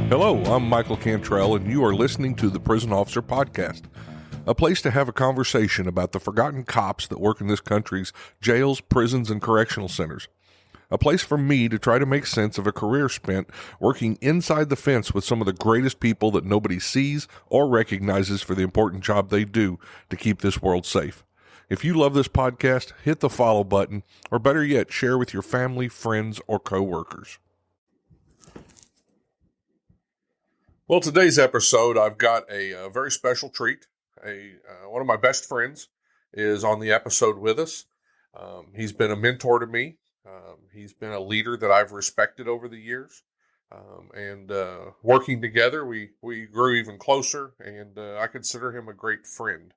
Hello, I'm Michael Cantrell, and you are listening to the Prison Officer Podcast, a place to have a conversation about the forgotten cops that work in this country's jails, prisons, and correctional centers. A place for me to try to make sense of a career spent working inside the fence with some of the greatest people that nobody sees or recognizes for the important job they do to keep this world safe. If you love this podcast, hit the follow button, or better yet, share with your family, friends, or coworkers. Well, today's episode, I've got a very special treat. One of my best friends is on the episode with us. He's been a mentor to me. He's been a leader that I've respected over the years. And working together, we grew even closer, and I consider him a great friend.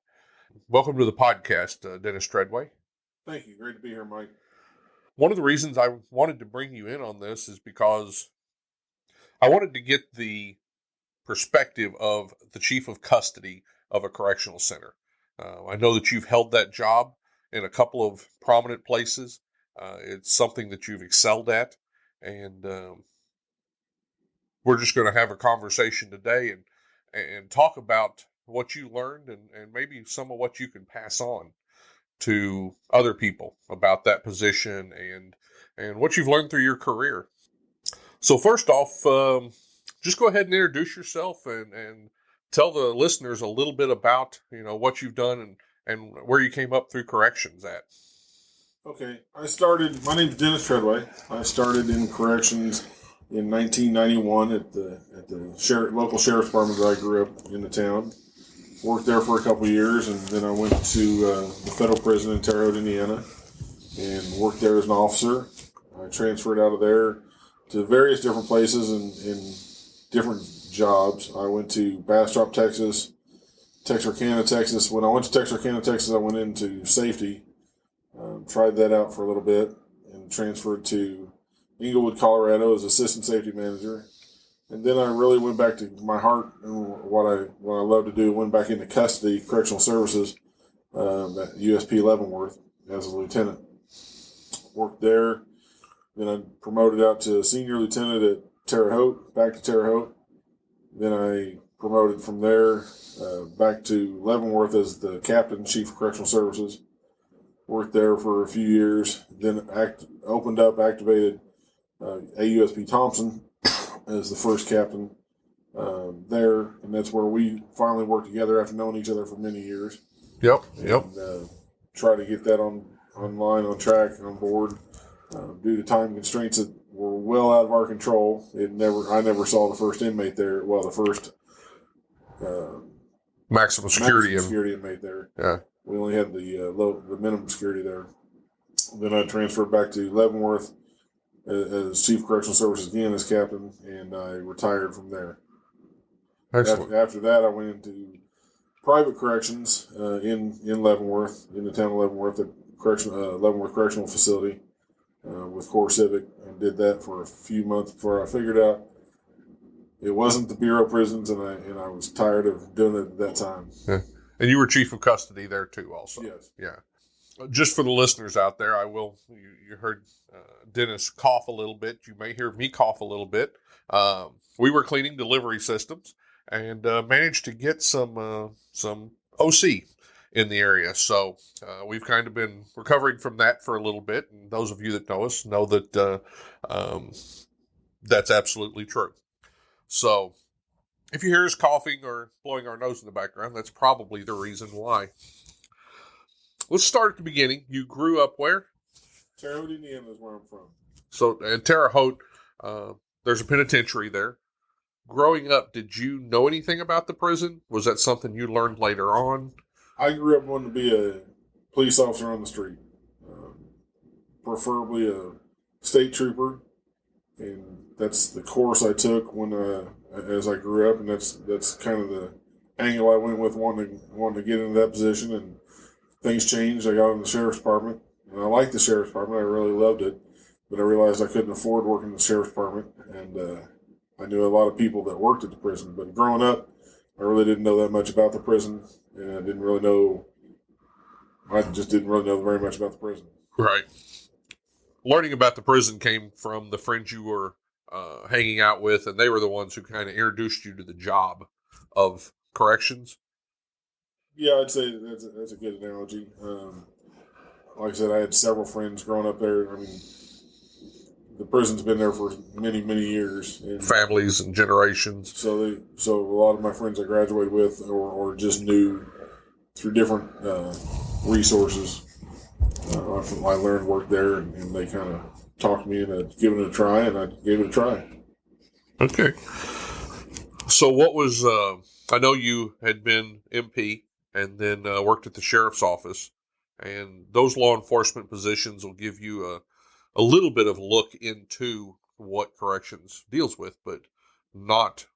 Welcome to the podcast, Dennis Treadway. Thank you. Great to be here, Mike. One of the reasons I wanted to bring you in on this is because I wanted to get the perspective of the chief of custody of a correctional center. I know that you've held that job in a couple of prominent places. It's something that you've excelled at, and we're just going to have a conversation today and talk about what you learned and maybe some of what you can pass on to other people about that position and what you've learned through your career. So first off, just go ahead and introduce yourself and tell the listeners a little bit about, what you've done and where you came up through corrections at. Okay. My name's Dennis Treadway. I started in corrections in 1991 at the local sheriff's department that I grew up in the town. Worked there for a couple of years, and then I went to the federal prison in Terre Haute, Indiana, and worked there as an officer. I transferred out of there to various different places and different jobs. I went to Bastrop, Texas, Texarkana, Texas. When I went to Texarkana, Texas, I went into safety. Tried that out for a little bit and transferred to Englewood, Colorado as assistant safety manager. And then I really went back to my heart and what I love to do. Went back into custody, correctional services at USP Leavenworth as a lieutenant. Worked there. Then I promoted out to senior lieutenant at Terre Haute, back to Terre Haute. Then I promoted from there back to Leavenworth as the captain, chief of correctional services. Worked there for a few years. Then activated AUSP Thomson as the first captain there, and that's where we finally worked together after knowing each other for many years. Yep. And try to get that online, on track, and on board. Due to time constraints that were well out of our control, I never saw the first inmate there. Well, the first maximum security inmate there. Yeah. We only had the minimum security there. Then I transferred back to Leavenworth as chief of correctional services again as captain, and I retired from there. Excellent. After that, I went into private corrections in Leavenworth, in the town of Leavenworth, at Leavenworth Correctional Facility with Core Civic, and did that for a few months before I figured out it wasn't the Bureau of Prisons, and I was tired of doing it at that time. Yeah. And you were chief of custody there too, also. Yes. Yeah. Just for the listeners out there, you heard Dennis cough a little bit. You may hear me cough a little bit. We were cleaning delivery systems and managed to get some OC in the area. So we've kind of been recovering from that for a little bit. And those of you that know us know that that's absolutely true. So if you hear us coughing or blowing our nose in the background, that's probably the reason why. Let's start at the beginning. You grew up where? Terre Haute, Indiana is where I'm from. So, in Terre Haute, there's a penitentiary there. Growing up, did you know anything about the prison? Was that something you learned later on? I grew up wanting to be a police officer on the street, preferably a state trooper, and that's the course I took as I grew up, and that's kind of the angle I went with, wanting to get into that position. And things changed. I got in the sheriff's department, and I liked the sheriff's department. I really loved it, but I realized I couldn't afford working in the sheriff's department, and I knew a lot of people that worked at the prison. But growing up, I really didn't know that much about the prison, and I just didn't really know very much about the prison. Right. Learning about the prison came from the friends you were hanging out with, and they were the ones who kind of introduced you to the job of corrections. Yeah, I'd say that's a good analogy. Like I said, I had several friends growing up there. I mean, the prison's been there for many, many years, and Families and generations. so a lot of my friends I graduated with, or just knew through different resources. I learned work there, and they kind of talked me into giving it a try, and I gave it a try. Okay. So what was, I know you had been MP and then worked at the sheriff's office, and those law enforcement positions will give you a little bit of look into what corrections deals with, but not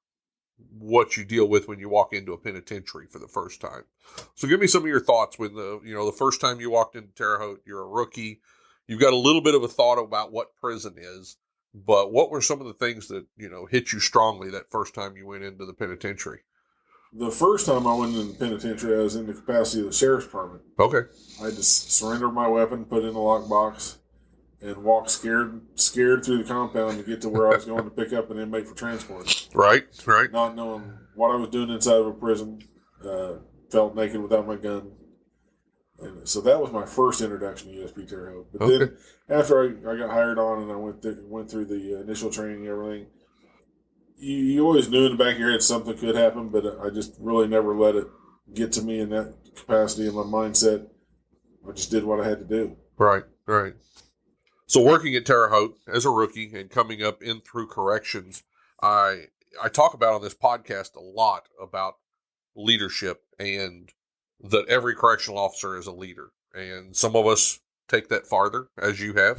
what you deal with when you walk into a penitentiary for the first time. So give me some of your thoughts when the first time you walked into Terre Haute, you're a rookie, you've got a little bit of a thought about what prison is, but what were some of the things that, hit you strongly that first time you went into the penitentiary? The first time I went in the penitentiary, I was in the capacity of the sheriff's department. Okay. I had to surrender my weapon, put it in a lockbox, and walk scared through the compound to get to where I was going to pick up an inmate for transport. Right. Not knowing what I was doing inside of a prison, felt naked without my gun. And so that was my first introduction to USP Terre Haute. But then after I got hired on and I went through the initial training and everything, you always knew in the back of your head something could happen, but I just really never let it get to me in that capacity in my mindset. I just did what I had to do. Right. So working at Terre Haute as a rookie and coming up in through corrections, I talk about on this podcast a lot about leadership and that every correctional officer is a leader. And some of us take that farther, as you have.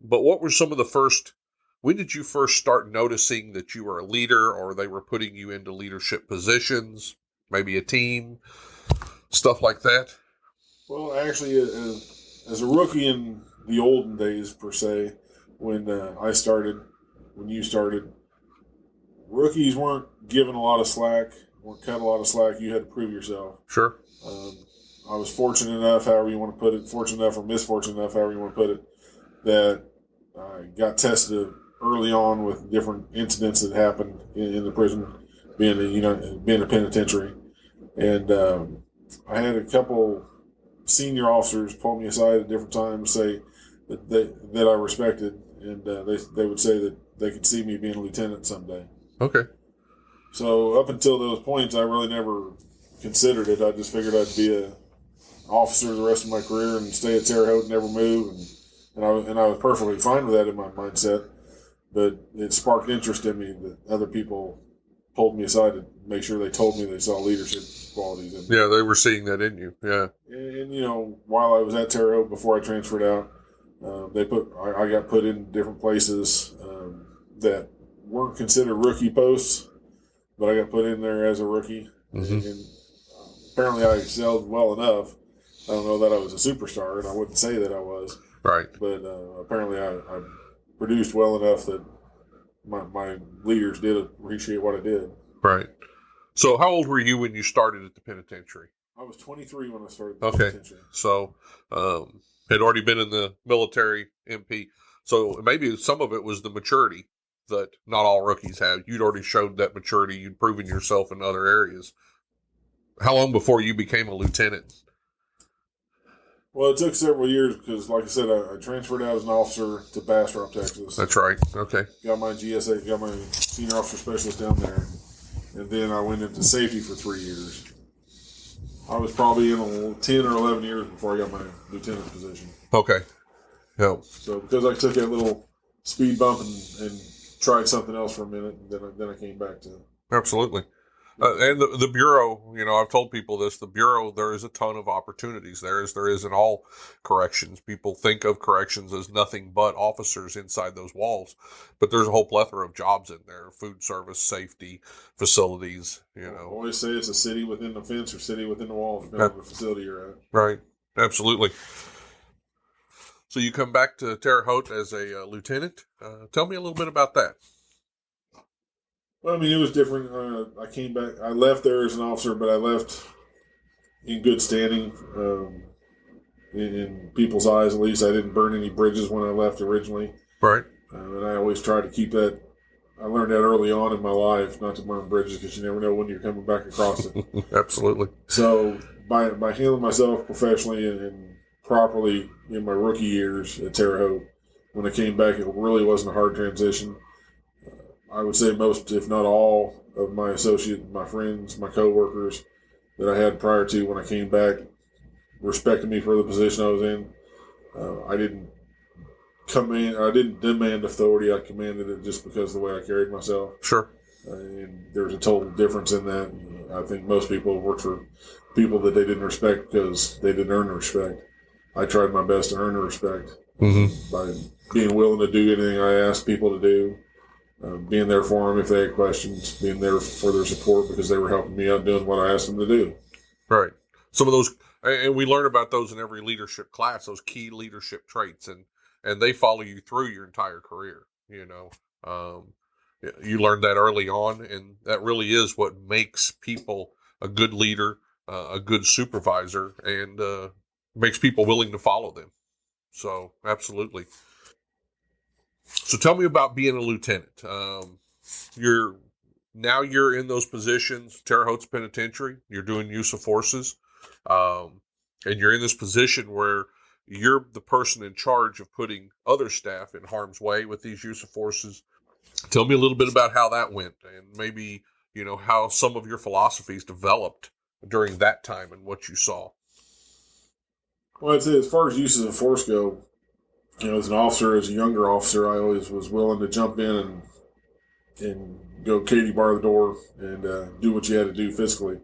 But what were some of when did you first start noticing that you were a leader or they were putting you into leadership positions, maybe a team, stuff like that? Well, actually, as a rookie in the olden days, per se, when you started, rookies weren't given a lot of slack, weren't cut a lot of slack. You had to prove yourself. Sure. I was fortunate enough, however you want to put it, fortunate enough or misfortunate enough, however you want to put it, that I got tested early on with different incidents that happened in the prison, being a penitentiary, and I had a couple senior officers pull me aside at different times, say that I respected, and they would say that they could see me being a lieutenant someday. Okay. So up until those points, I really never considered it. I just figured I'd be an officer the rest of my career and stay at Terre Haute and never move, and I was perfectly fine with that in my mindset. But it sparked interest in me that other people pulled me aside to make sure they told me they saw leadership qualities in me. Yeah, they were seeing that in you. Yeah. And while I was at Terre Haute before I transferred out, I got put in different places that weren't considered rookie posts, but I got put in there as a rookie. Mm-hmm. And apparently I excelled well enough. I don't know that I was a superstar, and I wouldn't say that I was. Right. But apparently I produced well enough that my leaders did appreciate what I did. Right. So how old were you when you started at the penitentiary? I was 23 when I started the penitentiary. So had already been in the military, MP. So maybe some of it was the maturity that not all rookies have. You'd already showed that maturity. You'd proven yourself in other areas. How long before you became a lieutenant? Well, it took several years because, like I said, I transferred out as an officer to Bastrop, Texas. That's right. Okay. Got my GSA, got my senior officer specialist down there. And then I went into safety for 3 years. I was probably in 10 or 11 years before I got my lieutenant position. Okay. Yeah. So because I took that little speed bump and tried something else for a minute, and then I came back to. Absolutely. And the Bureau, I've told people this, the Bureau, there is a ton of opportunities. There is in all corrections. People think of corrections as nothing but officers inside those walls, but there's a whole plethora of jobs in there, food service, safety, facilities, I always say it's a city within the fence or city within the walls, depending on the facility you're at. Right. Absolutely. So you come back to Terre Haute as a lieutenant. Tell me a little bit about that. Well, I mean, it was different. I came back. I left there as an officer, but I left in good standing in people's eyes. At least I didn't burn any bridges when I left originally. Right. And I always try to keep that. I learned that early on in my life, not to burn bridges, because you never know when you're coming back across it. Absolutely. So by handling myself professionally and properly in my rookie years at Terre Haute, when I came back, it really wasn't a hard transition. I would say most, if not all, of my associates, my friends, my coworkers that I had prior to when I came back respected me for the position I was in. I didn't I didn't demand authority. I commanded it just because of the way I carried myself. Sure. And there's a total difference in that. I think most people work for people that they didn't respect because they didn't earn the respect. I tried my best to earn the respect by being willing to do anything I asked people to do, being there for them if they had questions, being there for their support because they were helping me out doing what I asked them to do. Right. Some of those, and we learn about those in every leadership class, those key leadership traits, and they follow you through your entire career. You learn that early on, and that really is what makes people a good leader, a good supervisor, and makes people willing to follow them. So, absolutely. So, tell me about being a lieutenant. You're in those positions, Terre Haute's Penitentiary. You're doing use of forces, and you're in this position where you're the person in charge of putting other staff in harm's way with these use of forces. Tell me a little bit about how that went, and maybe how some of your philosophies developed during that time and what you saw. Well, I'd say as far as uses of force go, as an officer, as a younger officer, I always was willing to jump in and go Katie bar the door and do what you had to do physically,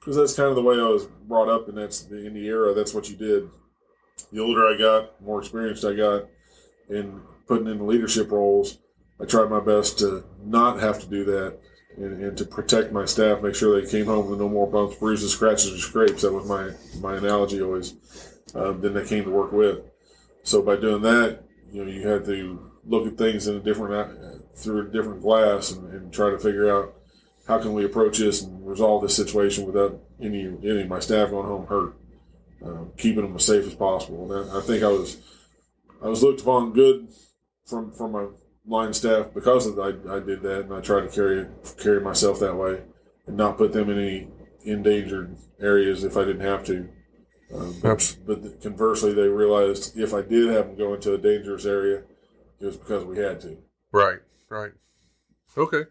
because that's kind of the way I was brought up, and that's in the era. That's what you did. The older I got, the more experienced I got in putting in the leadership roles. I tried my best to not have to do that and to protect my staff, make sure they came home with no more bumps, bruises, scratches, or scrapes. That was my analogy always. Than they came to work with. So by doing that, you had to look at things in through a different glass and try to figure out how can we approach this and resolve this situation without any of my staff going home hurt, keeping them as safe as possible. And I think I was looked upon good from my line staff because I did that, and I tried to carry myself that way and not put them in any endangered areas if I didn't have to. But conversely, they realized if I did have them go into a dangerous area, it was because we had to. Right. Okay.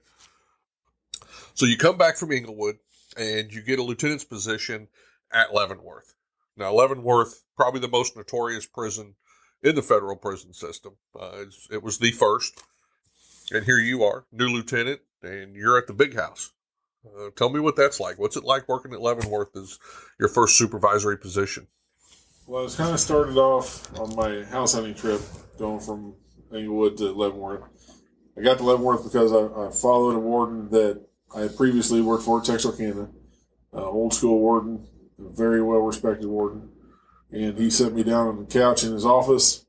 So you come back from Inglewood, and you get a lieutenant's position at Leavenworth. Now, Leavenworth, probably the most notorious prison in the federal prison system. It was the first. And here you are, new lieutenant, and you're at the big house. Tell me what that's like. What's it like working at Leavenworth as your first supervisory position? Well, I was kind of started off on my house hunting trip going from Inglewood to Leavenworth. I got to Leavenworth because I followed a warden that I had previously worked for at Texarkana, old school warden, a very well-respected warden. And he set me down on the couch in his office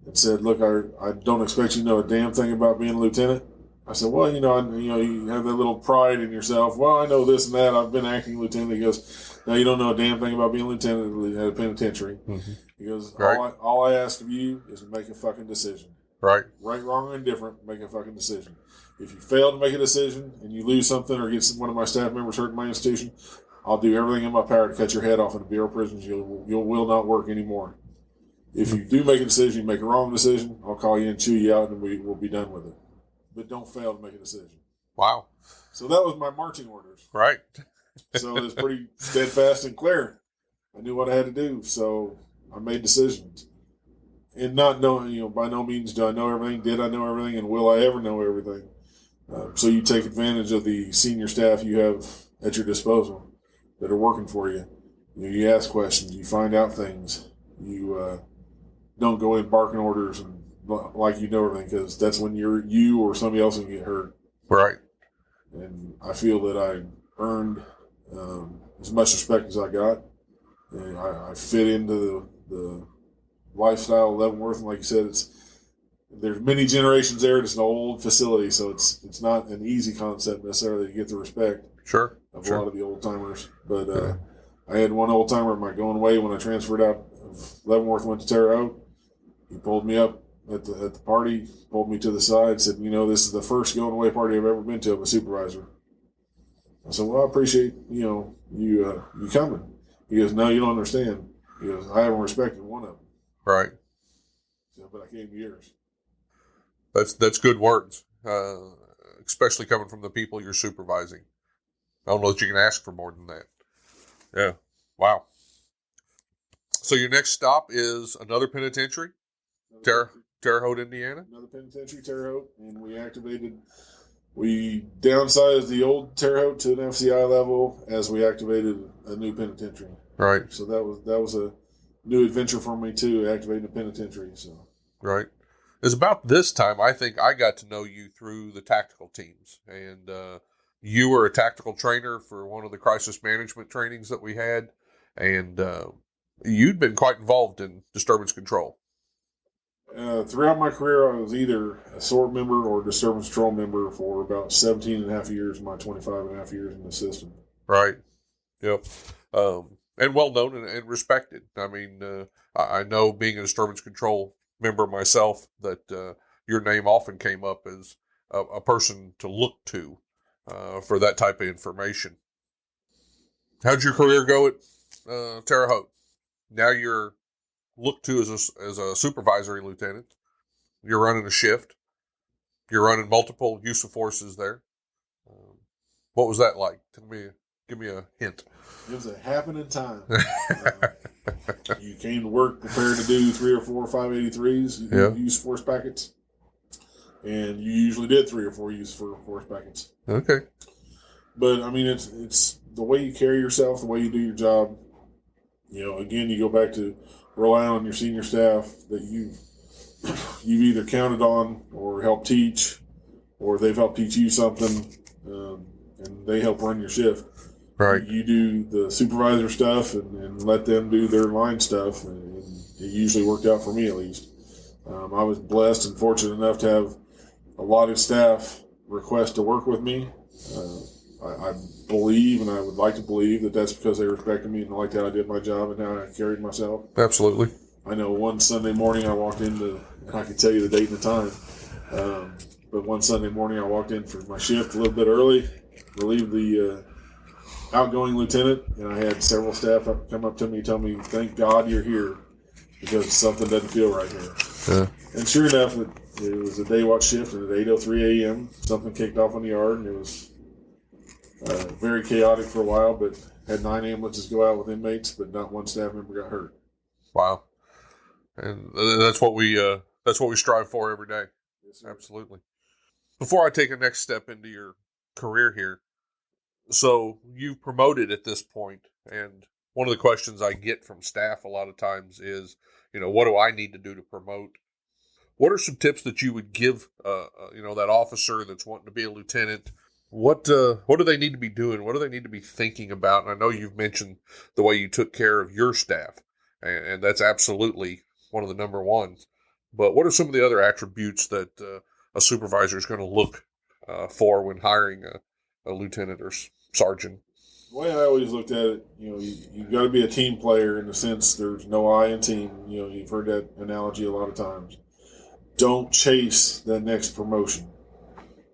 and said, "Look, I don't expect you to know a damn thing about being a lieutenant." I said, "Well, you have that little pride in yourself. Well, I know this and that. I've been acting lieutenant." He goes, "No, you don't know a damn thing about being a lieutenant at a penitentiary." Mm-hmm. He goes, right. All I ask of you is to make a fucking decision. Right, wrong, or indifferent, make a fucking decision. If you fail to make a decision and you lose something or get one of my staff members hurt in my institution, I'll do everything in my power to cut your head off in the Bureau of Prisons. You will not work anymore. If you do make a decision, you make a wrong decision, I'll call you and chew you out, and we'll be done with it. But don't fail to make a decision." Wow. So that was my marching orders. Right. So it was pretty steadfast and clear. I knew what I had to do, so I made decisions. And not knowing, by no means do I know everything. Did I know everything, and will I ever know everything? So you take advantage of the senior staff you have at your disposal that are working for you. You ask questions. You find out things. You don't go in barking orders and like you know everything, because that's when you or somebody else can get hurt. Right. And I feel that I earned as much respect as I got. And I fit into the lifestyle of Leavenworth, and like you said, there's many generations there. It's an old facility, so it's not an easy concept necessarily to get the respect of a lot of the old timers. But I had one old timer in my going away when I transferred out of Leavenworth, went to Terre Haute. He pulled me up at the party, pulled me to the side, said, this is the first going away party I've ever been to of a supervisor. I said, well, I appreciate, you coming. He goes, no, you don't understand. He goes, I haven't respected one of them. Right. So, but I gave him yours. That's good words, especially coming from the people you're supervising. I don't know that you can ask for more than that. Yeah. Wow. So your next stop is another penitentiary, Terre Haute, Indiana? Another penitentiary, Terre Haute, and we downsized the old Terre Haute to an FCI level as we activated a new penitentiary. Right. So that was a new adventure for me too, activating a penitentiary. So. Right. It's about this time I think I got to know you through the tactical teams, and you were a tactical trainer for one of the crisis management trainings that we had, and you'd been quite involved in disturbance control. Throughout my career, I was either a SORT member or a disturbance control member for about 17 and a half years of my 25 and a half years in the system. Right. Yep. And well known and respected. I mean, I know being a disturbance control member myself that your name often came up as a person to look to for that type of information. How'd your career go at Terre Haute? Now you're looked to as a supervisory lieutenant. You're running a shift. You're running multiple use of forces there. What was that like? Give me a hint. It was a happening time. You came to work prepared to do 3 or 4 or 583s, use force packets, and you usually did 3 or 4 use for force packets. Okay. But I mean, it's the way you carry yourself, the way you do your job. Again, you go back to rely on your senior staff that you've either counted on or helped teach, or they've helped teach you something, and they help run your shift. Right. You do the supervisor stuff and let them do their line stuff, and it usually worked out for me at least. I was blessed and fortunate enough to have a lot of staff request to work with me. I believe, and I would like to believe, that that's because they respected me and liked how I did my job and how I carried myself. Absolutely. I know one Sunday morning I walked into, and I can tell you the date and the time, but one Sunday morning I walked in for my shift a little bit early, relieved the outgoing lieutenant, and I had several staff come up to me and tell me, thank God you're here, because something doesn't feel right here. Yeah. And sure enough, it was a day watch shift, and at 8:03 a.m., something kicked off on the yard, and it was very chaotic for a while, but had 9 ambulances go out with inmates, but not one staff member got hurt. Wow. And that's what we strive for every day. Yes, sir. Absolutely. Before I take a next step into your career here, so you've promoted at this point, and one of the questions I get from staff a lot of times is, what do I need to do to promote? What are some tips that you would give, that officer that's wanting to be a lieutenant? What do they need to be doing? What do they need to be thinking about? And I know you've mentioned the way you took care of your staff, and that's absolutely one of the number ones. But what are some of the other attributes that a supervisor is going to look for when hiring a lieutenant or sergeant? The way I always looked at it, you've got to be a team player in the sense there's no I in team. You've heard that analogy a lot of times. Don't chase that next promotion.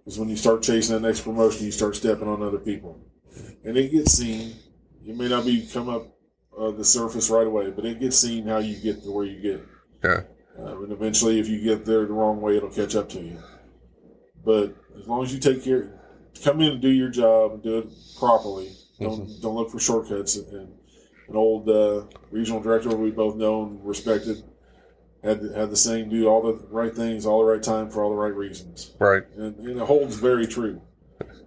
Because when you start chasing that next promotion, you start stepping on other people. And it gets seen. It may not come up the surface right away, but it gets seen how you get to where you get. Yeah. And eventually, if you get there the wrong way, it'll catch up to you. But as long as you come in and do your job and do it properly, don't look for shortcuts. And an old regional director we both know and respected had the saying, do all the right things, all the right time, for all the right reasons. Right. And it holds very true.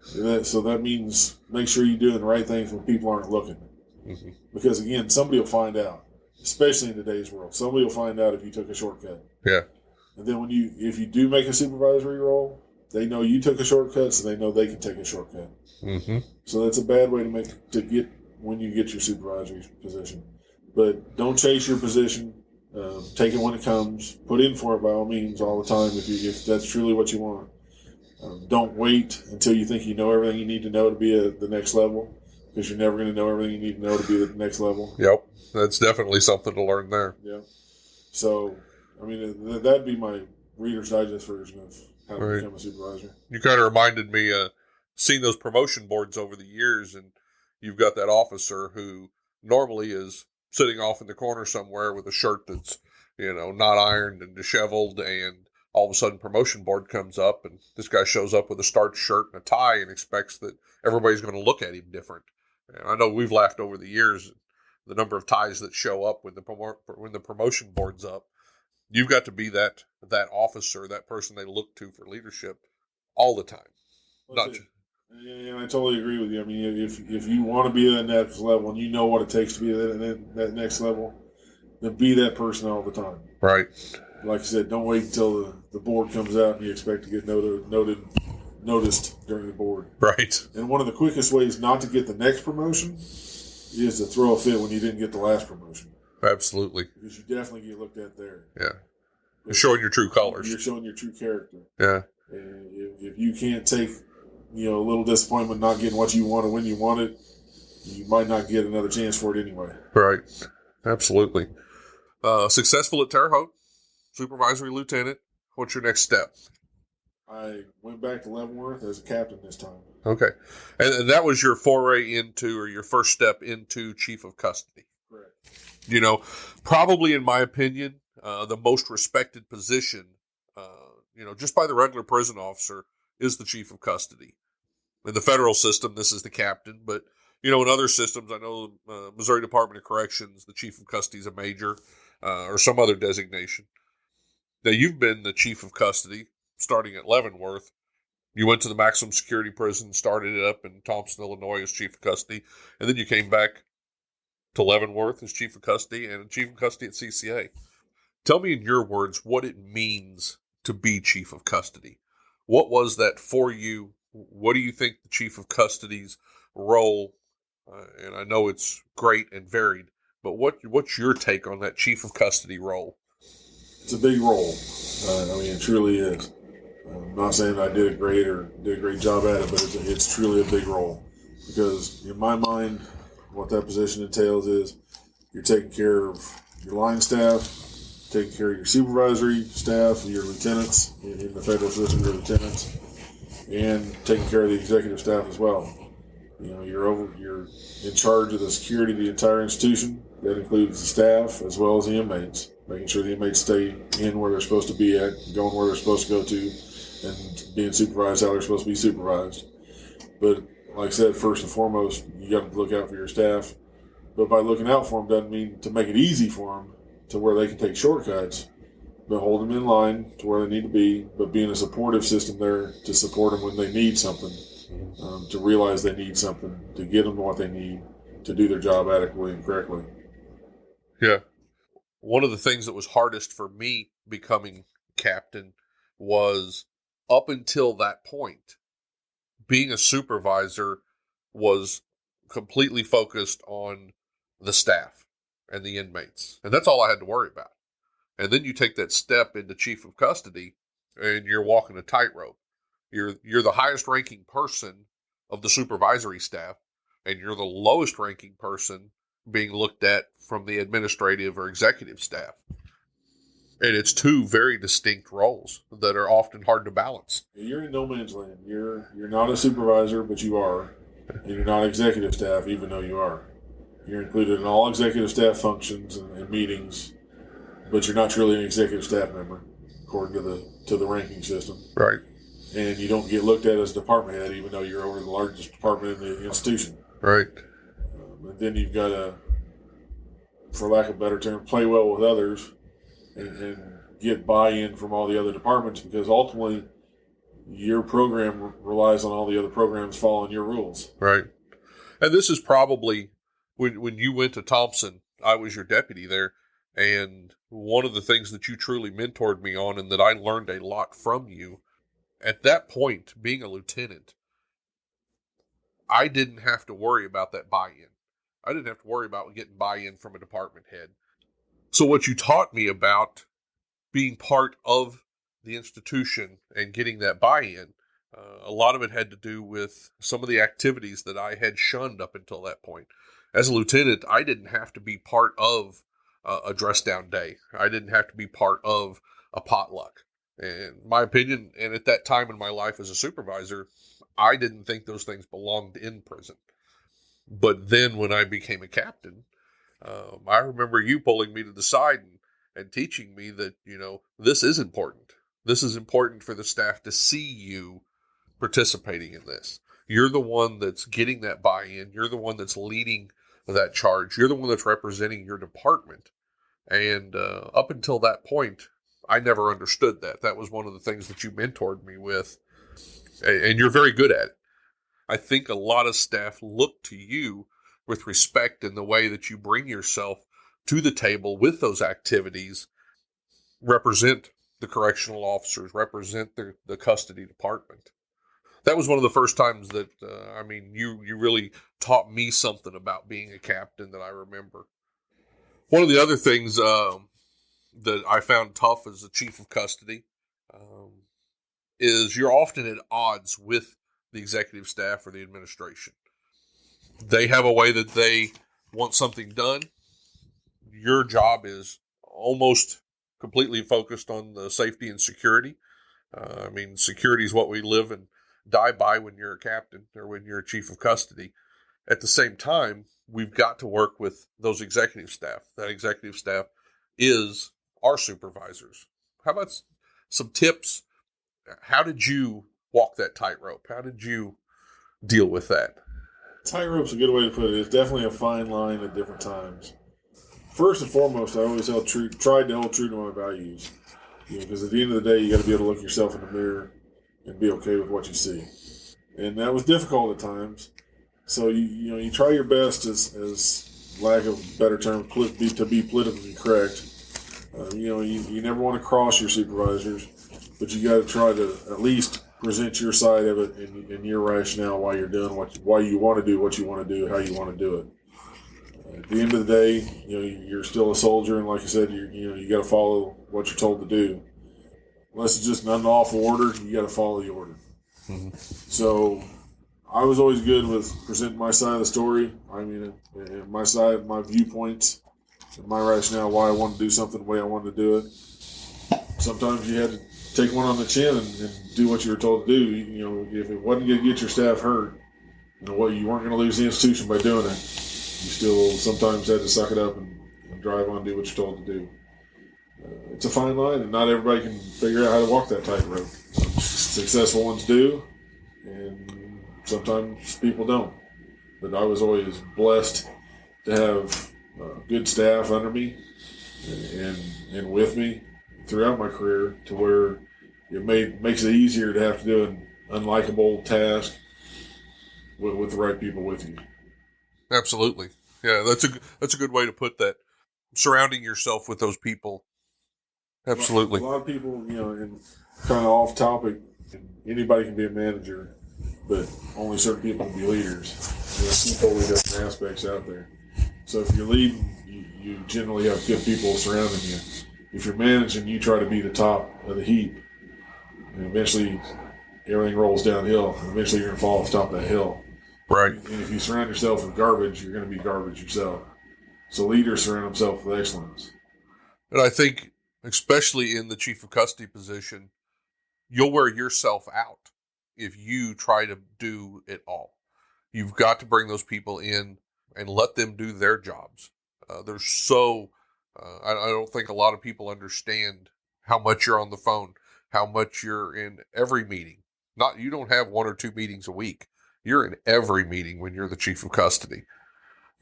So that means make sure you're doing the right things when people aren't looking. Mm-hmm. Because, again, somebody will find out, especially in today's world. Somebody will find out if you took a shortcut. Yeah. And then if you do make a supervisory role, they know you took a shortcut, so they know they can take a shortcut. Mm-hmm. So that's a bad way to get when you get your supervisory position. But don't chase your position. Take it when it comes. Put in for it by all means all the time if that's truly what you want. Don't wait until you think you know everything you need to know to be at the next level, because you're never going to know everything you need to know to be at the next level. Yep. That's definitely something to learn there. Yeah. So I mean, that'd be my Reader's Digest version of how to Right. become a supervisor. You kind of reminded me, seeing those promotion boards over the years, and you've got that officer who normally is sitting off in the corner somewhere with a shirt that's, not ironed and disheveled, and all of a sudden promotion board comes up, and this guy shows up with a starched shirt and a tie and expects that everybody's going to look at him different. And I know we've laughed over the years the number of ties that show up when the promotion board's up. You've got to be that officer, that person they look to for leadership all the time. And I totally agree with you. I mean, if you want to be at that next level and you know what it takes to be at that next level, then be that person all the time. Right. Like I said, don't wait until the board comes out and you expect to get noticed during the board. Right. And one of the quickest ways not to get the next promotion is to throw a fit when you didn't get the last promotion. Absolutely. Because you definitely get looked at there. Yeah. You're showing your true colors. You're showing your true character. Yeah. And if you can't take, a little disappointment not getting what you wanted when you want it, you might not get another chance for it anyway. Right. Absolutely. Successful at Terre Haute, supervisory lieutenant. What's your next step? I went back to Leavenworth as a captain this time. Okay. And that was your foray into, or your first step into chief of custody. Correct. Probably in my opinion, the most respected position, just by the regular prison officer, is the chief of custody. In the federal system, this is the captain, but in other systems, I know Missouri Department of Corrections, the chief of custody is a major or some other designation. Now, you've been the chief of custody starting at Leavenworth. You went to the maximum security prison, started it up in Thomson, Illinois as chief of custody, and then you came back to Leavenworth as chief of custody and chief of custody at CCA. Tell me in your words what it means to be chief of custody. What was that for you? What do you think the chief of custody's role, and I know it's great and varied, but what's your take on that chief of custody role? It's a big role. It truly is. I'm not saying I did a great job at it, but it's truly a big role. Because in my mind, what that position entails is you're taking care of your line staff, taking care of your supervisory staff, your lieutenants in the federal system, your lieutenants, and taking care of the executive staff as well. You're in charge of the security of the entire institution. That includes the staff as well as the inmates, making sure the inmates stay in where they're supposed to be at, going where they're supposed to go to, and being supervised how they're supposed to be supervised. But like I said, first and foremost, you got to look out for your staff. But by looking out for them doesn't mean to make it easy for them to where they can take shortcuts, but hold them in line to where they need to be, but being a supportive system there to support them when they need something, to realize they need something, to get them what they need to do their job adequately and correctly. Yeah. One of the things that was hardest for me becoming captain was up until that point, being a supervisor was completely focused on the staff and the inmates. And that's all I had to worry about. And then you take that step into chief of custody and you're walking a tightrope. You're the highest ranking person of the supervisory staff, and you're the lowest ranking person being looked at from the administrative or executive staff. And it's two very distinct roles that are often hard to balance. You're in no man's land. You're not a supervisor, but you are. And you're not executive staff, even though you are. You're included in all executive staff functions and meetings, but you're not truly an executive staff member, according to the ranking system. Right. And you don't get looked at as a department head, even though you're over the largest department in the institution. Right. And then you've got to, for lack of a better term, play well with others and get buy-in from all the other departments, because ultimately your program relies on all the other programs following your rules. Right. And this is probably, when you went to Thomson, I was your deputy there, and one of the things that you truly mentored me on and that I learned a lot from you, at that point, being a lieutenant, I didn't have to worry about that buy-in. I didn't have to worry about getting buy-in from a department head. So what you taught me about being part of the institution and getting that buy-in, a lot of it had to do with some of the activities that I had shunned up until that point. As a lieutenant, I didn't have to be part of a dress down day. I didn't have to be part of a potluck. In my opinion, and at that time in my life as a supervisor, I didn't think those things belonged in prison. But then when I became a captain, I remember you pulling me to the side and teaching me that, this is important. This is important for the staff to see you participating in this. You're the one that's getting that buy-in. You're the one that's leading that charge. You're the one that's representing your department. And up until that point, I never understood that. That was one of the things that you mentored me with. And you're very good at it. I think a lot of staff look to you with respect in the way that you bring yourself to the table with those activities, represent the correctional officers, represent the custody department. That was one of the first times that, you really taught me something about being a captain that I remember. One of the other things that I found tough as a chief of custody is you're often at odds with the executive staff or the administration. They have a way that they want something done. Your job is almost completely focused on the safety and security. Security is what we live and die by when you're a captain or when you're a chief of custody. At the same time, we've got to work with those executive staff. That executive staff is our supervisors. How about some tips? How did you walk that tightrope? How did you deal with that? Tightrope's a good way to put it. It's definitely a fine line at different times. First and foremost, I always tried to hold true to my values. Because at the end of the day, you got to be able to look yourself in the mirror and be okay with what you see. And that was difficult at times. So you try your best, as lack of a better term, to be politically correct. You never want to cross your supervisors, but you got to try to at least present your side of it and your rationale why you're doing why you want to do what you want to do, how you want to do it. At the end of the day, you're still a soldier, and like I said, you got to follow what you're told to do. Unless it's just an unlawful order, you got to follow the order. Mm-hmm. So I was always good with presenting my side of the story. My side, my viewpoints, and my rationale why I wanted to do something the way I wanted to do it. Sometimes you had to take one on the chin and do what you were told to do. If it wasn't going to get your staff hurt, you weren't going to lose the institution by doing it. You still sometimes had to suck it up and drive on and do what you're told to do. It's a fine line, and not everybody can figure out how to walk that tightrope. Successful ones do, and sometimes people don't. But I was always blessed to have good staff under me and with me throughout my career, to where it makes it easier to have to do an unlikable task with the right people with you. Absolutely. Yeah, that's a good way to put that. Surrounding yourself with those people. Absolutely. A lot of people, and kind of off topic, anybody can be a manager, but only certain people can be leaders. There's two totally different aspects out there. So if you're leading, you generally have good people surrounding you. If you're managing, you try to be the top of the heap, and eventually everything rolls downhill, and eventually you're going to fall off the top of that hill. Right. And if you surround yourself with garbage, you're going to be garbage yourself. So leaders surround themselves with excellence. And I think, especially in the chief of custody position, you'll wear yourself out if you try to do it all. You've got to bring those people in and let them do their jobs. I don't think a lot of people understand how much you're on the phone, how much you're in every meeting. You don't have 1 or 2 meetings a week. You're in every meeting when you're the chief of custody.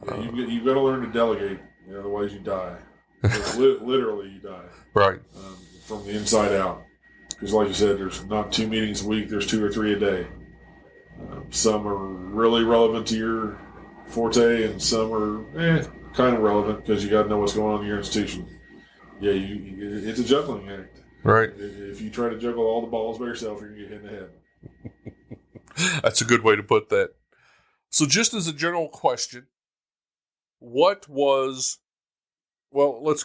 Yeah, you've got to learn to delegate, otherwise you die. Literally, you die. Right. From the inside out. Because like you said, there's not 2 meetings a week, there's 2 or 3 a day. Some are really relevant to your forte, and some are kind of relevant because you got to know what's going on in your institution. Yeah, it's a juggling act. Right. If you try to juggle all the balls by yourself, you're going to get hit in the head. That's a good way to put that. So just as a general question, let's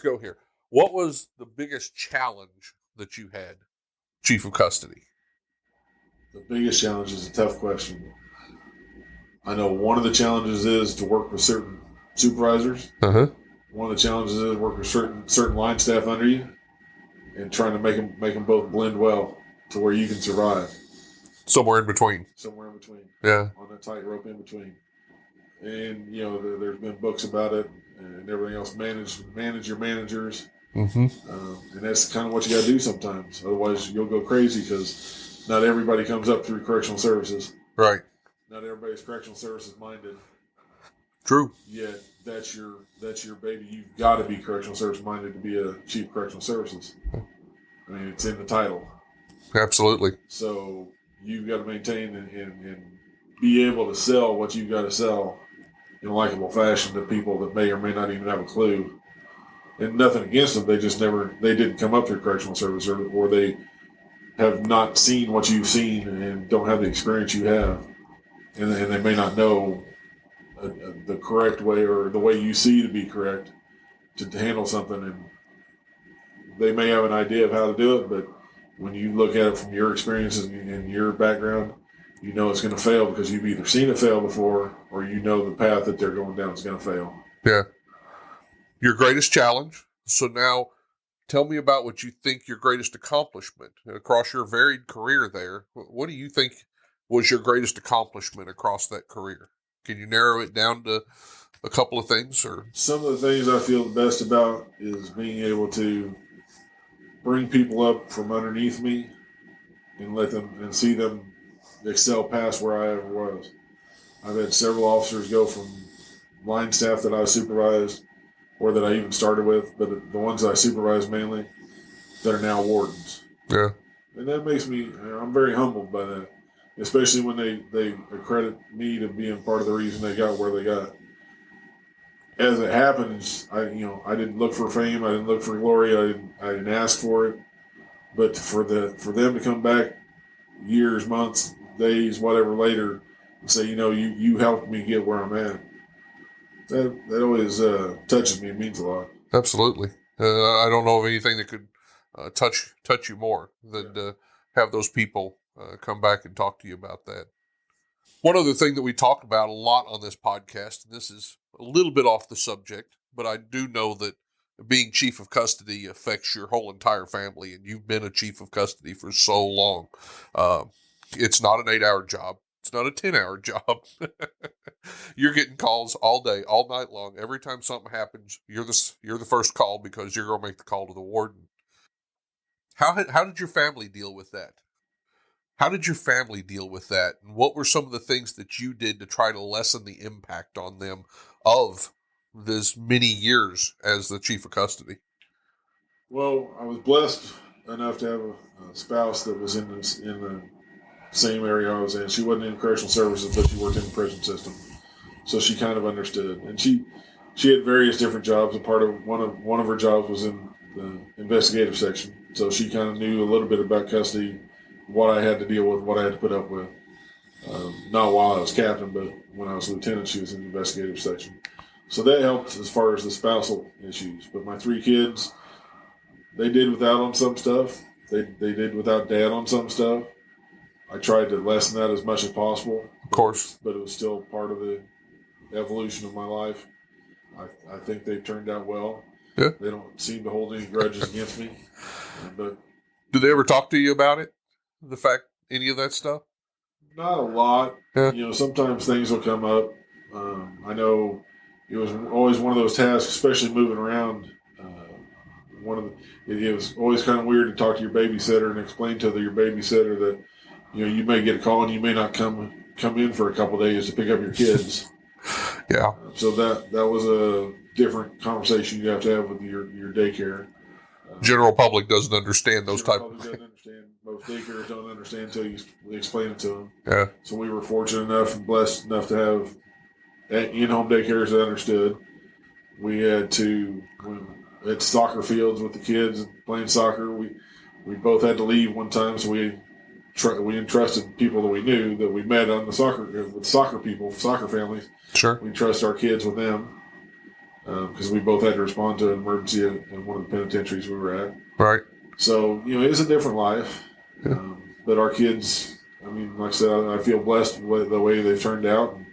go here. What was the biggest challenge that you had, chief of custody? The biggest challenge is a tough question. I know one of the challenges is to work with certain supervisors. Uh-huh. one of the challenges is working with certain line staff under you and trying to make them both blend well to where you can survive. Somewhere in between. Somewhere in between. Yeah. On that tightrope in between. And, there's been books about it and everything else. Manage your managers. Mm-hmm. And that's kind of what you got to do sometimes. Otherwise, you'll go crazy because not everybody comes up through correctional services. Right. Not everybody's correctional services minded. True. Yet that's your baby. You've got to be correctional service minded to be a chief correctional services. I mean, it's in the title. Absolutely. So you've got to maintain and be able to sell what you've got to sell in a likable fashion to people that may or may not even have a clue. And nothing against them. They didn't come up through correctional service or they have not seen what you've seen and don't have the experience you have. And they may not know the correct way or the way you see to be correct to handle something. And they may have an idea of how to do it, but when you look at it from your experiences and your background, you know it's going to fail because you've either seen it fail before or you know the path that they're going down is going to fail. Yeah. Your greatest challenge. So now tell me about what you think your greatest accomplishment across your varied career there. What do you think was your greatest accomplishment across that career? Can you narrow it down to a couple of things? Or some of the things I feel the best about is being able to bring people up from underneath me and let them and see them excel past where I ever was. I've had several officers go from line staff that I supervised or that I even started with, but the ones that I supervised mainly that are now wardens. Yeah. And that makes me, I'm very humbled by that, especially when they accredit me to being part of the reason they got where they got. As it happens, I didn't look for fame, I didn't look for glory, I didn't ask for it, but for them to come back years, months, days, whatever later, and say, you helped me get where I'm at. That always touches me. It means a lot. Absolutely. I don't know of anything that could touch you more than to have those people come back and talk to you about that. One other thing that we talk about a lot on this podcast, and this is a little bit off the subject, but I do know that being chief of custody affects your whole entire family, and you've been a chief of custody for so long. It's not an 8-hour job. It's not a 10-hour job. You're getting calls all day, all night long. Every time something happens, you're the first call because you're going to make the call to the warden. How did your family deal with that? How did your family deal with that? And what were some of the things that you did to try to lessen the impact on them of this many years as the chief of custody? Well, I was blessed enough to have a spouse that was in the same area I was in. She wasn't in correctional services, but she worked in the prison system, so she kind of understood. And she had various different jobs. A part of one of her jobs was in the investigative section, so she kind of knew a little bit about custody, what I had to deal with, what I had to put up with. Not while I was captain, but when I was lieutenant, she was in the investigative section. So that helped as far as the spousal issues. But my 3 kids, they did without on some stuff. They did without dad on some stuff. I tried to lessen that as much as possible. Of course. But it was still part of the evolution of my life. I think they've turned out well. Yeah. They don't seem to hold any grudges against me. But did they ever talk to you about it? Any of that stuff? Not a lot. Yeah. Sometimes things will come up. I know it was always one of those tasks, especially moving around. It was always kind of weird to talk to your babysitter and explain to your babysitter that you may get a call and you may not come in for a couple of days to pick up your kids. Yeah. So that was a different conversation you have to have with your daycare. General public doesn't understand those type of things. Doesn't understand. Most daycares don't understand until you explain it to them. Yeah. So we were fortunate enough and blessed enough to have in-home daycares that understood. We had at soccer fields with the kids playing soccer. We both had to leave one time, so we entrusted people that we knew that we met on the soccer families. Sure. We trust our kids with them because we both had to respond to an emergency in one of the penitentiaries we were at. Right. So, it's a different life. Yeah. But our kids, like I said, I feel blessed with the way they've turned out. And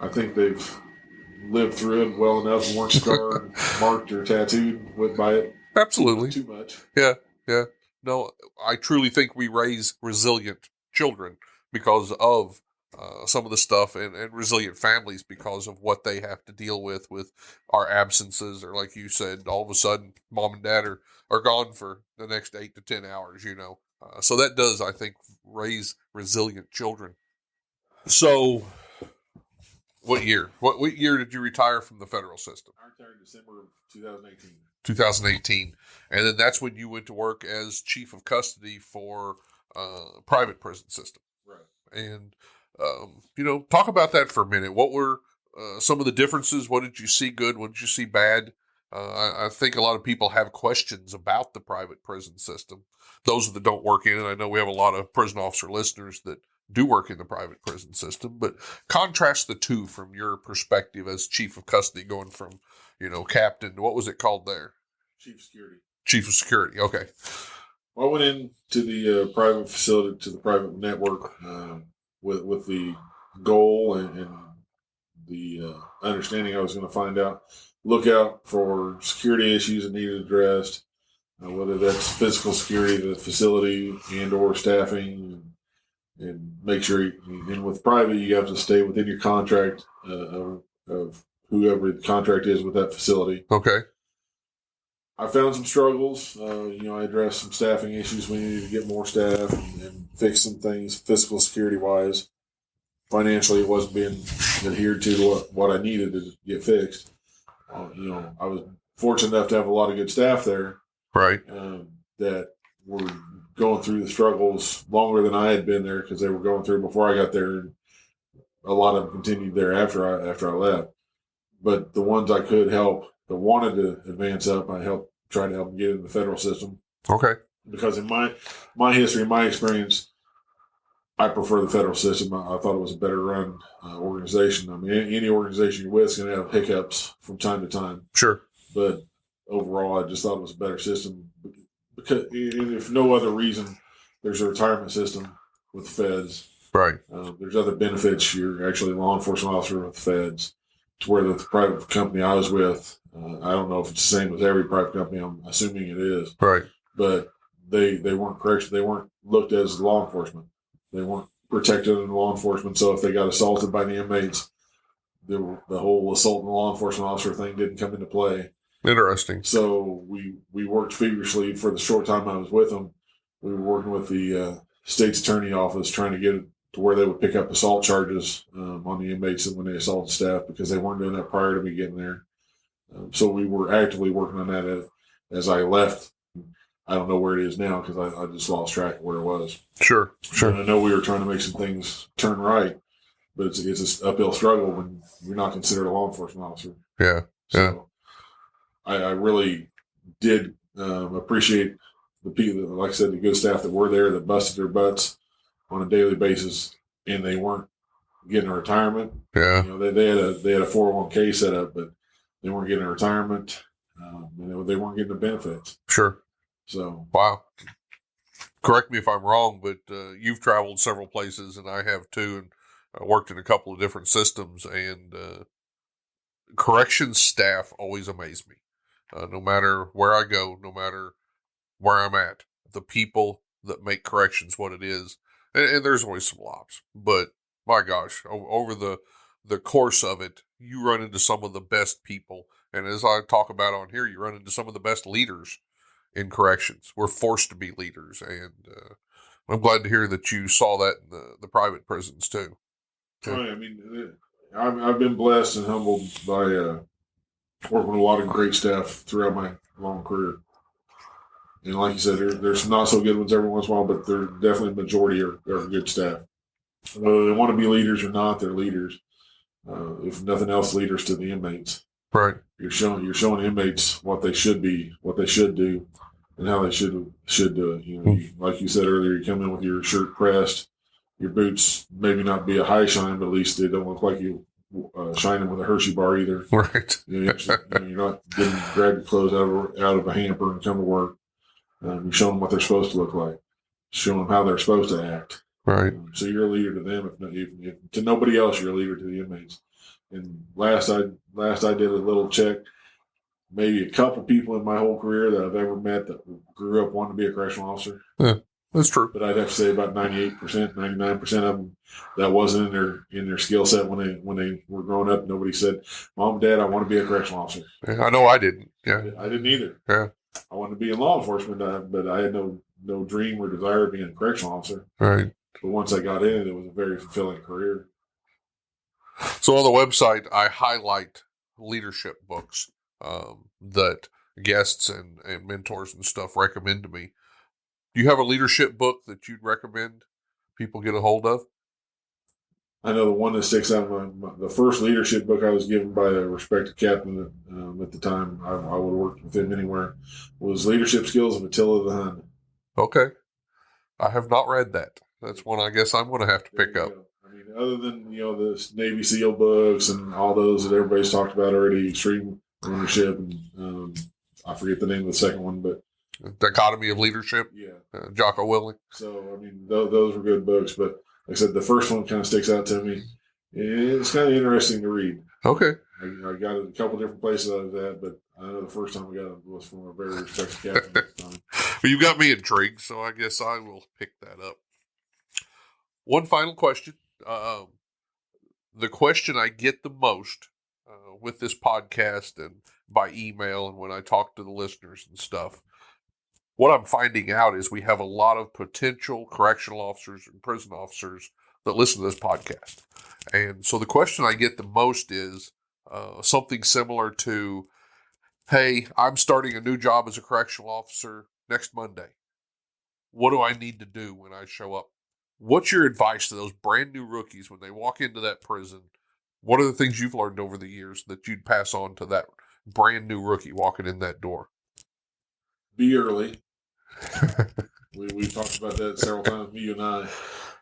I think they've lived through it well enough and weren't scarred, marked, or tattooed by it. Absolutely. Too much. Yeah. No, I truly think we raise resilient children because of some of the stuff, and resilient families because of what they have to deal with our absences, or like you said, all of a sudden mom and dad are gone for the next 8 to 10 hours, so that does, I think, raise resilient children. So what year did you retire from the federal system? I retired in December of 2018. 2018. And then that's when you went to work as chief of custody for private prison system. Right. And, talk about that for a minute. What were some of the differences? What did you see good? What did you see bad? I think a lot of people have questions about the private prison system. Those that don't work in it, I know we have a lot of prison officer listeners that do work in the private prison system, but contrast the two from your perspective as chief of custody, going from, captain, what was it called there? Chief of security. Chief of security. Okay. Well, I went into the private facility, to the private network, with the goal and the understanding I was going to look out for security issues that needed addressed, whether that's physical security of the facility and or staffing, and make sure, and with private, you have to stay within your contract of whoever the contract is with that facility. Okay. I found some struggles. I addressed some staffing issues. We needed to get more staff and fix some things physical security wise. Financially, it wasn't being adhered to what I needed to get fixed. I was fortunate enough to have a lot of good staff there. Right. That were going through the struggles longer than I had been there, because they were going through before I got there, and a lot of them continued there after I left. But the ones I could help that wanted to advance up, I tried to help them get into the federal system. Okay. Because in my history, my experience, I prefer the federal system. I thought it was a better run organization. I mean, any organization you're with is going to have hiccups from time to time. Sure. But overall, I just thought it was a better system. Because if no other reason, there's a retirement system with the feds. Right. There's other benefits. You're actually a law enforcement officer with the feds. To where the private company I was with, I don't know if it's the same with every private company. I'm assuming it is. Right. But they weren't correction. They weren't looked at as law enforcement. They weren't protected in law enforcement. So if they got assaulted by the inmates, the whole assault and law enforcement officer thing didn't come into play. Interesting. So we worked feverishly for the short time I was with them. We were working with the state's attorney office, trying to get it to where they would pick up assault charges on the inmates when they assaulted staff, because they weren't doing that prior to me getting there. So we were actively working on that as I left. I don't know where it is now, because I just lost track of where it was. Sure. And I know we were trying to make some things turn right, but it's an uphill struggle when you're not considered a law enforcement officer. Yeah. So I really did appreciate the people, like I said, the good staff that were there that busted their butts on a daily basis, and they weren't getting a retirement. Yeah. They had a 401k set up, but they weren't getting a retirement. They weren't getting the benefits. Sure. So wow. Correct me if I'm wrong, but you've traveled several places, and I have too, and worked in a couple of different systems, and corrections staff always amaze me. No matter where I go, no matter where I'm at, the people that make corrections what it is. And there's always some lops, but my gosh, over the course of it, you run into some of the best people. And as I talk about on here, you run into some of the best leaders in corrections. We're forced to be leaders. And I'm glad to hear that you saw that in the private prisons too. Yeah. I mean, I've been blessed and humbled by working with a lot of great staff throughout my long career. And like you said, there's not so good ones every once in a while, but they're definitely a majority are good staff. Whether they want to be leaders or not, they're leaders. If nothing else, leaders to the inmates. Right. You're showing inmates what they should be, what they should do, and how they should do it. Like you said earlier, you come in with your shirt pressed, your boots maybe not be a high shine, but at least they don't look like you shining with a Hershey bar either. Right. You're not getting grab your clothes out of a hamper and come to work. You show them what they're supposed to look like. Show them how they're supposed to act. Right. So you're a leader to them. If to nobody else, you're a leader to the inmates. And last I did a little check. Maybe a couple people in my whole career that I've ever met that grew up wanting to be a correctional officer. Yeah, that's true. But I'd have to say about 98%, 99% of them that wasn't in their skill set when they were growing up. Nobody said, "Mom and Dad, I want to be a correctional officer." Yeah, I know I didn't. Yeah, I didn't either. Yeah, I wanted to be in law enforcement, but I had no dream or desire of being a correctional officer. right. But once I got in it, it was a very fulfilling career. So on the website, I highlight leadership books that guests and mentors and stuff recommend to me. Do you have a leadership book that you'd recommend people get a hold of? I know the one that sticks out. The first leadership book I was given by a respected captain at the time, I would have worked with him anywhere, was Leadership Skills of Attila the Hun. Okay. I have not read that. That's one I guess I'm going to have to pick up. I mean, other than, the Navy SEAL books and all those that everybody's talked about already, Extreme Ownership, and I forget the name of the second one, but Dichotomy of Leadership. Yeah. Jocko Willink. So, I mean, those were good books, but like I said, the first one kind of sticks out to me. It's kind of interesting to read. Okay. I got it a couple different places out of that, but I know the first time I got it was from a very respected captain at the time. Well, you got me intrigued, so I guess I will pick that up. One final question. The question I get the most with this podcast and by email and when I talk to the listeners and stuff, what I'm finding out is we have a lot of potential correctional officers and prison officers that listen to this podcast. And so the question I get the most is something similar to, hey, I'm starting a new job as a correctional officer next Monday. What do I need to do when I show up? What's your advice to those brand new rookies when they walk into that prison? What are the things you've learned over the years that you'd pass on to that brand new rookie walking in that door? Be early. We've talked about that several times, me and I.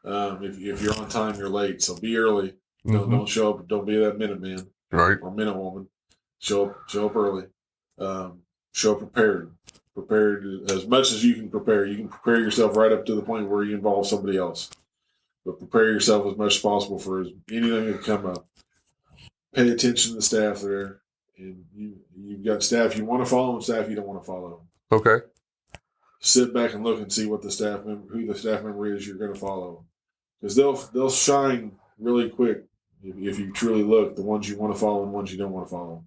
If you're on time, you're late. So be early. Don't show up. Don't be that minute man, right, or minute woman. Show up early. Show up prepared. Prepared as much as you can prepare. You can prepare yourself right up to the point where you involve somebody else. But prepare yourself as much as possible for anything that can come up. Pay attention to the staff there. And you've got staff you want to follow and staff you don't want to follow. Okay. Sit back and look and see what who the staff member is you're going to follow, because they'll shine really quick if you truly look. The ones you want to follow and the ones you don't want to follow.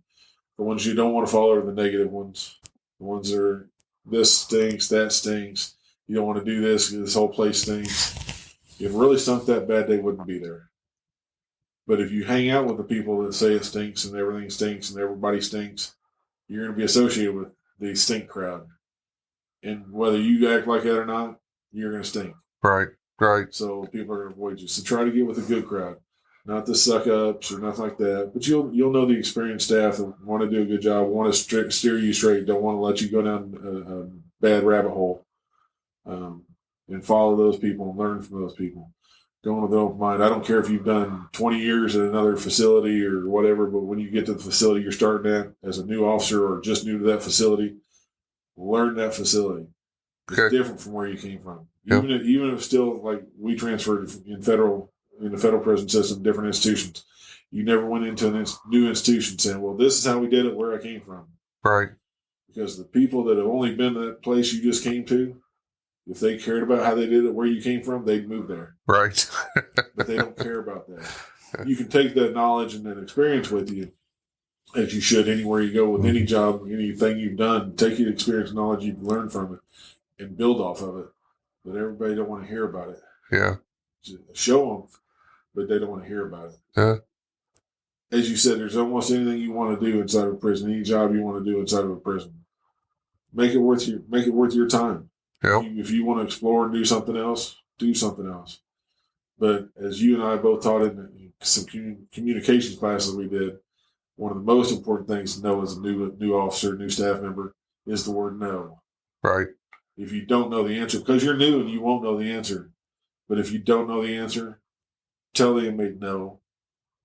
The ones you don't want to follow are the negative ones. The ones that are this stinks, that stinks. You don't want to do this. This whole place stinks. If it really stunk that bad, they wouldn't be there. But if you hang out with the people that say it stinks and everything stinks and everybody stinks, you're going to be associated with the stink crowd. And whether you act like that or not, you're going to stink. Right. So people are going to avoid you. So try to get with a good crowd, not the suck ups or nothing like that. But you'll know the experienced staff that want to do a good job, want to steer you straight, don't want to let you go down a bad rabbit hole, and follow those people and learn from those people. Going with an open mind. I don't care if you've done 20 years at another facility or whatever, but when you get to the facility you're starting at as a new officer or just new to that facility, learn that facility. It's different from where you came from. Even if still, like, we transferred in the federal prison system, different institutions. You never went into a new institution saying, well, this is how we did it where I came from. Right. Because the people that have only been to that place you just came to, if they cared about how they did it where you came from, they'd move there. Right. But they don't care about that. You can take that knowledge and that experience with you, as you should anywhere you go with any job, anything you've done. Take your experience and knowledge you've learned from it and build off of it. But everybody don't want to hear about it. Yeah. Just show them, but they don't want to hear about it. Yeah. As you said, there's almost anything you want to do inside of a prison, any job you want to do inside of a prison. Make it worth your time. Yep. If you want to explore and do something else, do something else. But as you and I both taught in some communications classes we did, one of the most important things to know as a new officer, new staff member, is the word no. Right. If you don't know the answer, because you're new and you won't know the answer. But if you don't know the answer, tell the inmate no.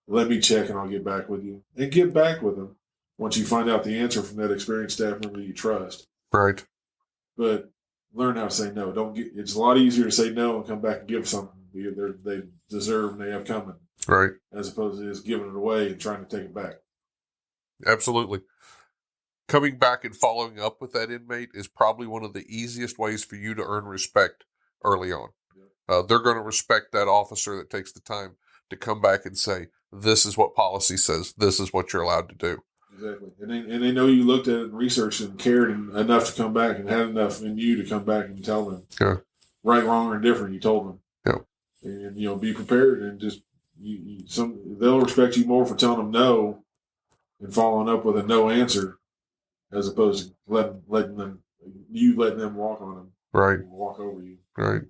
Let me check and I'll get back with you. And get back with them once you find out the answer from that experienced staff member you trust. Right. But learn how to say no. It's a lot easier to say no and come back and give something they deserve and they have coming. Right. as opposed to just giving it away and trying to take it back. Absolutely. Coming back and following up with that inmate is probably one of the easiest ways for you to earn respect early on. They're going to respect that officer that takes the time to come back and say, this is what policy says. This is what you're allowed to do. Exactly. And they know you looked at it and researched it and cared enough to come back and had enough in you to come back and tell them. Yeah. Right, wrong, or indifferent, you told them. Yeah. And, be prepared and just, they'll respect you more for telling them no and following up with a no answer as opposed to letting them walk on them. Right. Walk over you. Right.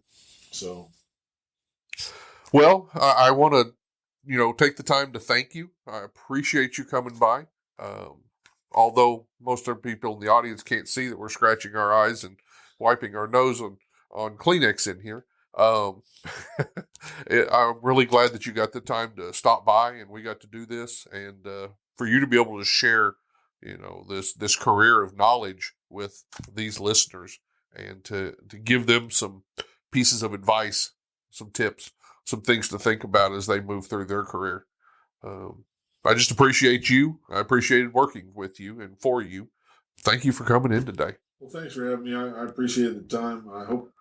So. Well, I want to, take the time to thank you. I appreciate you coming by. Although most of the people in the audience can't see that we're scratching our eyes and wiping our nose on Kleenex in here. I'm really glad that you got the time to stop by and we got to do this, and for you to be able to share, this career of knowledge with these listeners and to give them some pieces of advice, some tips, some things to think about as they move through their career. I just appreciate you. I appreciated working with you and for you. Thank you for coming in today. Well, thanks for having me. I appreciate the time.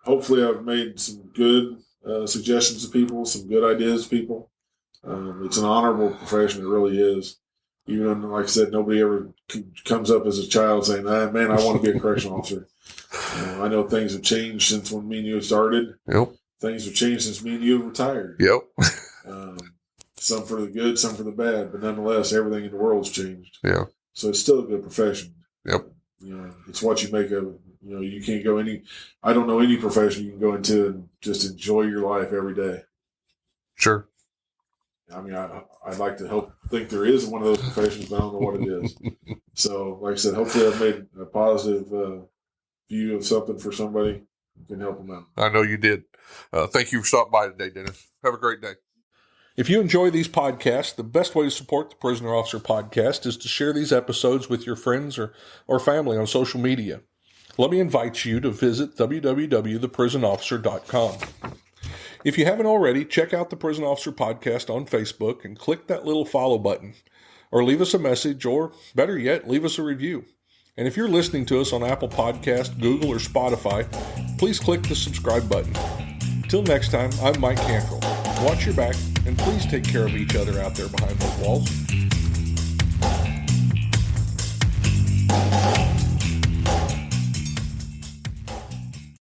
Hopefully I've made some good suggestions to people, some good ideas to people. It's an honorable profession. It really is. Even like I said, nobody ever comes up as a child saying, man, I want to be a correctional officer. I know things have changed since when me and you started. Yep. Things have changed since me and you have retired. Yep. Some for the good, some for the bad, but nonetheless, everything in the world's changed. Yeah. So it's still a good profession. Yep. It's what you make of it. You can't go I don't know any profession you can go into and just enjoy your life every day. Sure. I mean, I'd like to think there is one of those professions, but I don't know what it is. So, like I said, hopefully I've made a positive view of something for somebody who can help them out. I know you did. Thank you for stopping by today, Dennis. Have a great day. If you enjoy these podcasts, the best way to support the Prisoner Officer Podcast is to share these episodes with your friends or family on social media. Let me invite you to visit www.theprisonofficer.com. If you haven't already, check out the Prison Officer Podcast on Facebook and click that little follow button. Or leave us a message, or better yet, leave us a review. And if you're listening to us on Apple Podcast, Google, or Spotify, please click the subscribe button. Till next time, I'm Mike Cantrell. Watch your back, and please take care of each other out there behind those walls.